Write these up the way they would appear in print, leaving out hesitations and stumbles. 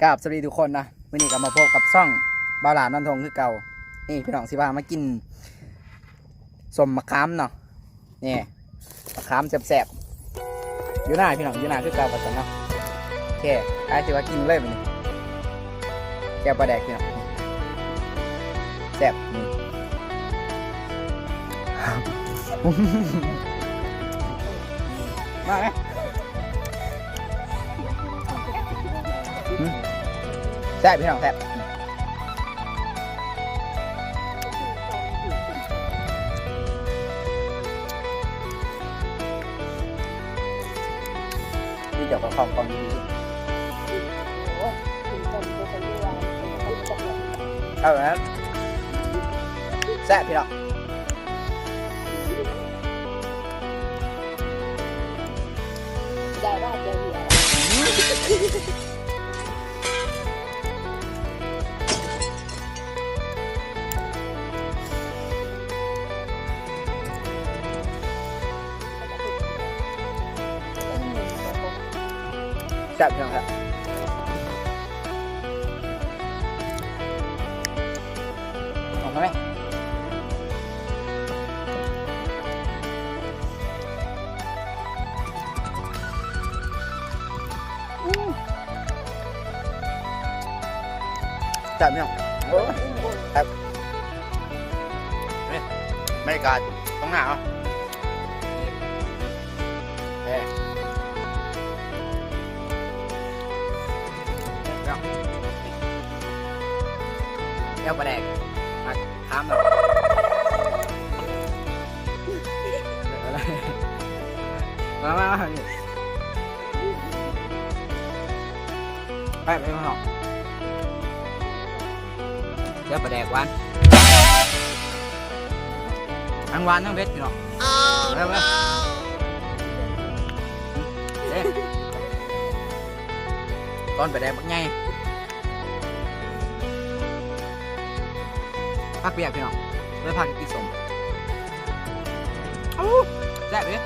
กราบสวัสดีทุกคนนะวันนี้ก็มาพบกับช่องบ่าวหลานนนทงคือเก่านี่พี่น้องสิว่ามากินสมมะขามเนาะนี่มะขามแซ่บๆอยู่หน้าพี่น้องอยู่หน้าคือเก่าประจันเนาะโอเคใครสิว่ากินเลยมันนี่แก้วปลาแดกพี่น้องแซ่บนี่ มาไหมแซ่บพี่น้องแซ่บนี่เดี๋ยวก็เข้ากองดีเอาแล้วแซ่บพี่น้องได้ได้เจอเหรอแซ่บพี่น้องครับออกมาไหมแซ่บพี่น้องโอ้ยแซ่บนี่ไม่กาดต้องหนาวเฮ้แก้วปลาแดกมาทำแบบมานี่ไปข้างนอกแก้วปลาแดกหวานทั้งหวานทั้งเผ็ดพี่น้องเร็วเด้ตอนปลาแดกบักใหญ่ผักเปียกพี่น้องด้วยผักกิสมแซ่บเลย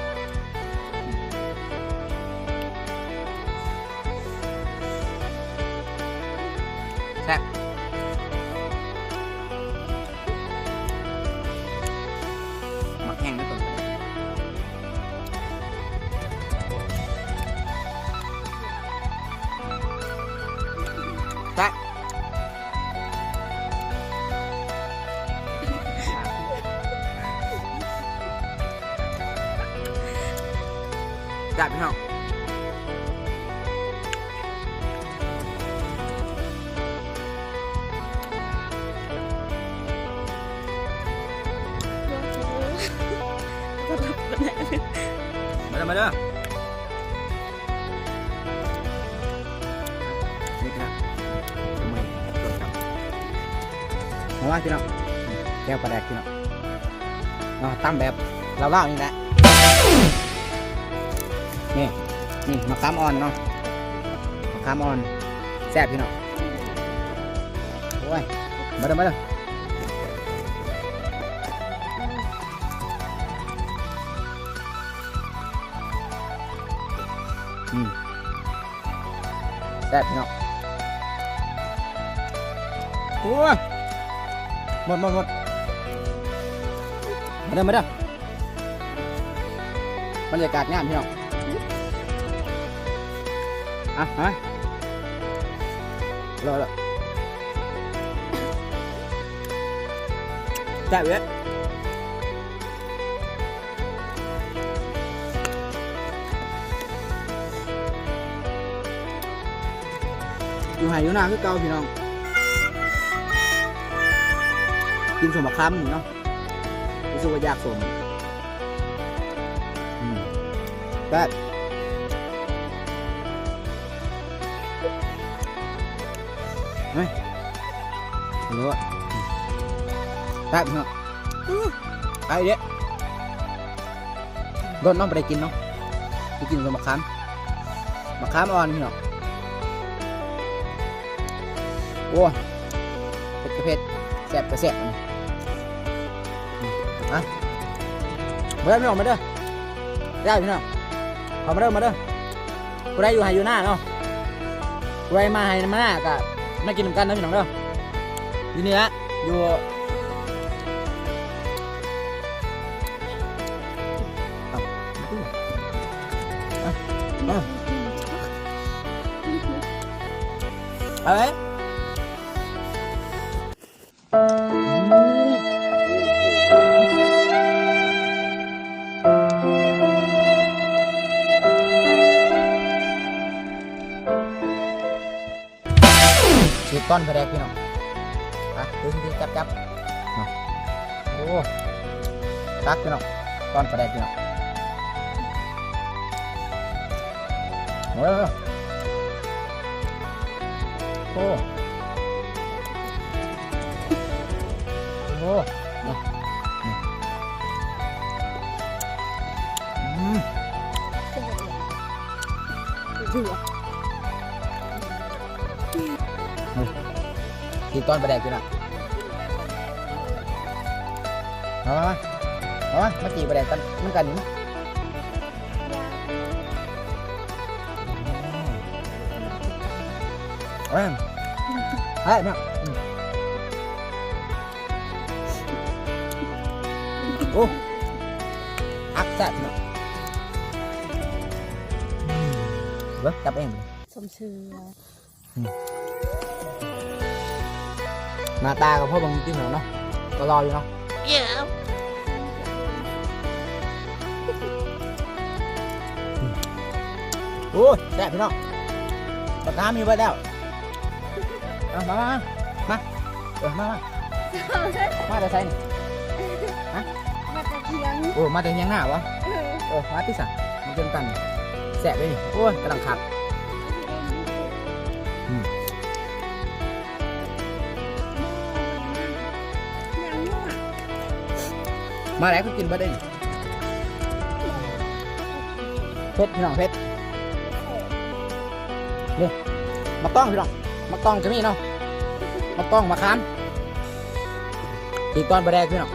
แซ่บหมักแห้งด้วยก่อนแซ่บจับพี่น้องมาเด้อนี่นะมาว่าพี่น้องแก้วปลาแดกพี่น้องตั้มแบบเราเล่านี่แหละนี่มะขามอ่อนเนาะมะขามอ่อนแซ่บพี่น้องโอ้ยมาเด้อแซ่บพี่น้องโอ้ยหมดมาเด้อบรรยากาศงามพี่น้องฮะรอแซ่บเว้ยอยู่ไหอยู่หน้าคือเก่าพี่น้องกินสมบัติคำเนาะรู้สึกว่าอยากสมแซ่บเฮ้ยรู้อ่ะแซ่บเนาะไปเด็ดโดนน้องไปกินเนาะไปกินกับมะขามอ่อนพี่เนาะโอ้เผ็ดแซ่บแซ่บมาเด้อพี่น้องมาเด้อได้พี่น้องเอามาเด้อกูได้อยู่ไหอยู่หน้าเนาะ ไว้มาให้มาหน้าก็มากินน้ำกันนะพี่น้องเด้ออยู่นี่ละอยู่เอาไว้ฉีดต้นพะแดกพี่น้องดูที่จับโอ้ตักพี่น้องต้นพะแดกพี่น้องโอ้โอ้โอ้ที่ต้นประแดกอยู่นะมาจีประแดกกันมันกันนี่เฮ้ยมาโอ้อักแซ่บเนาะเว้ยจับเอง สมชื่อ หน้าตากับพ่อบางทีเหมือนเนาะก็รออยู่เนาะโอ้ยแซ่บพี่น้องปากกามีไว้แล้วมามาแต่ใส่นี่ มาจากเทียง โอ้มาแต่ยังหน้าวะโอ้มาที่สั่งมันเป็นกันแซ่บเลยนี่โอ้ยกำลังขัดมาแล้วก็กินบ่ได้เผ็ดพี่น้องเผ็ดนี่มะต้องพี่น้องมะต้องจะมีเนาะมะต้องมะขามตีก้อนบะแดกพี่น้อง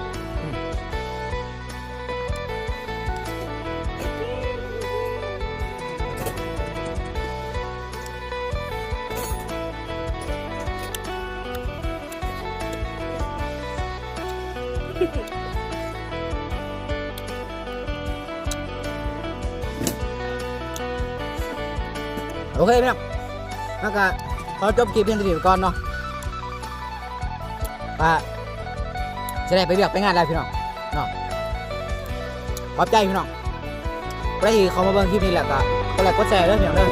โอเคพี่น้องแล้วก็ขอจบคลิปเพียงเท่านี้ก่อนเนาะว่าจะได้ไปเลือกไปงานอะไรพี่น้องเนาะขอบใจพี่น้องใครที่เขามาเบิ่งคลิปนี้แหละก็กดไลค์กดแชร์ด้วยพี่น้องเด้อ